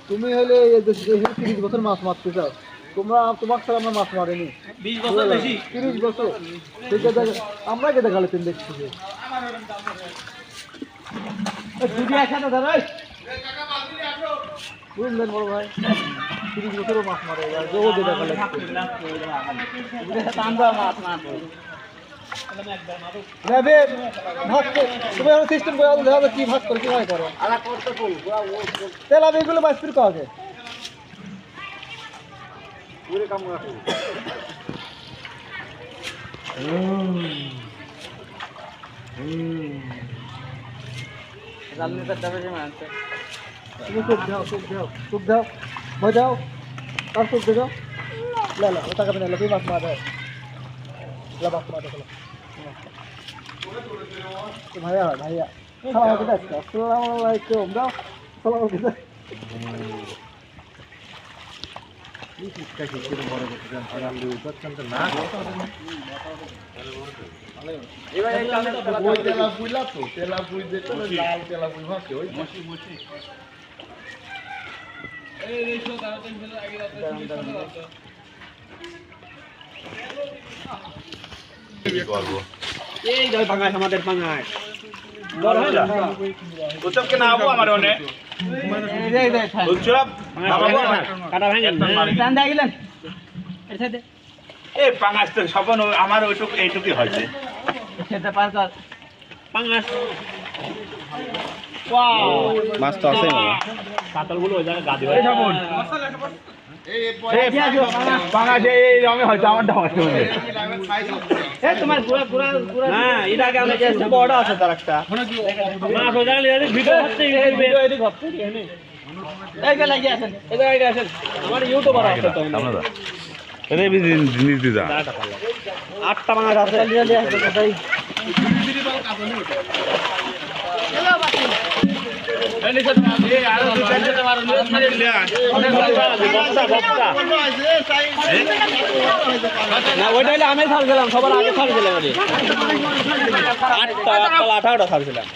তুমি হলে 30 বছর মাছ মারতে চাও, তোমার ছাড়া আমরা মাছ মারিনি 20 বছর বেশি 30 বছর। আমরা কে দেখালে তুমি দেখছি যে একসাথে দাঁড়াই বুঝলেন বড় ভাই, 30 বছরও মাছ মারে দেখালে আমরা মাছ মারবো তুমি সিস্টেম করে দেখা কি ভাগ করে কিভাবে করো তেলা এগুলো বাঁচতে কাজে কাম রাখো তুমি চোখ দাও ভয় দাও তার চোখ দেখাও লা লা ওটা কাপে না তুই মাছ মার লা বাস মার দেখো ভাইয়া ভাইয়া সালাম আলাইকুম আসসালামু আলাইকুম দাও সালাম আলাইকুম আমাদের পাঙাশ আমার ওইটুকু এইটুকুই হয়েছে মাছ তো আছে কাতলগুলো ওই জায়গায় গাদি হয়ে এই রঙে হয়তো আমারটা হয়তো তোমার পুরা পুরা পুরা হ্যাঁ এটা আগে আমরা যে বড় আছে তার একটা মাছ ওই জায়গায় ভিডিও হচ্ছে ভিডিও এদিকে হচ্ছে এখানে এই যে লাগিয়ে আছেন এই জায়গায় আসেন আমার ইউটিউবার আছে তো আমরা এটা জিনিস দিদা 8টা মাছ আছে তাই আমি ছাড়ছিলাম সবার আগে ছাড়ছিলাম 18টা ছাড়ছিলাম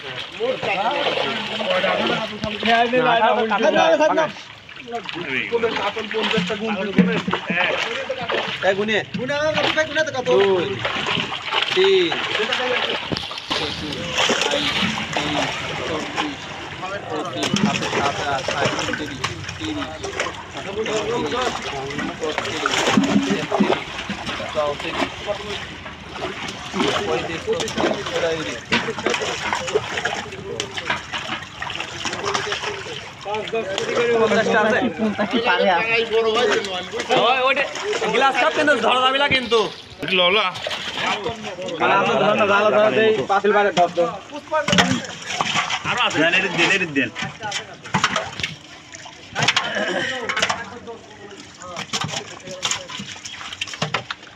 গ্লাস কাপ কিন্তু ধরা যাবে না কিন্তু ললা পাতিল বারে ধর দো আরো আছে দেন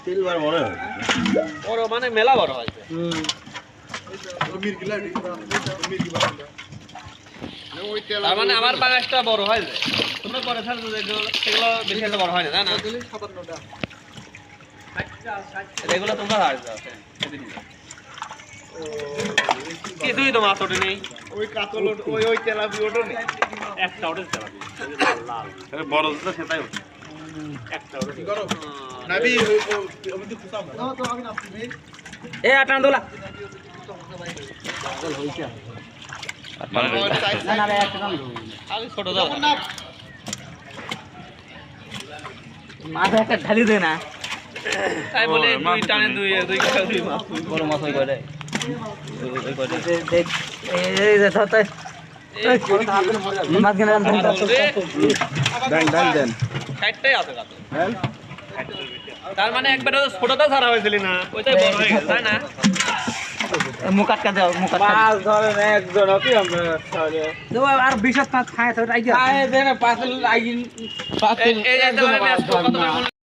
তিলবার বড় বড় মানে মেলা বড় হয়েছে তার মানে আমার বাগানটা বড় হয় যায় তোমরা পরে ছাড়ছো সেগুলো বেশি একটা বড় হয় না না এগুলো তোমরা হারছো কিছুই তো মাছ ওঠে নেই ওই কাতল ওই তেলাপি ওটো নেই একটা ওটা চালাবি লাল বড় তো সেটাই ওঠে একটা ওটা নাবি আমি তো খুশাম না তো আমি না আপনি এ আটান দোলা ছোট দাও মাথা একটা ঢালি দে না তাই বলে দুই টানে দুই কাটা দুই মাছ বড় মাছ হই করে ওই করে এই যে ধরতে মাছ কেন দেন 60টাই আছে কত তার মানে একবারে ছোটটা ছাড়া হয়েছিল না ওইটাই বড় হয়ে গেল তাই না মুকাটকা দাও মুকাটকা মাছ ধরেন একজন কি আমরা দেব আর 20 মাছ খায় তো আইগা খায় দেন পাতিল আইগিন পাতিল এই যে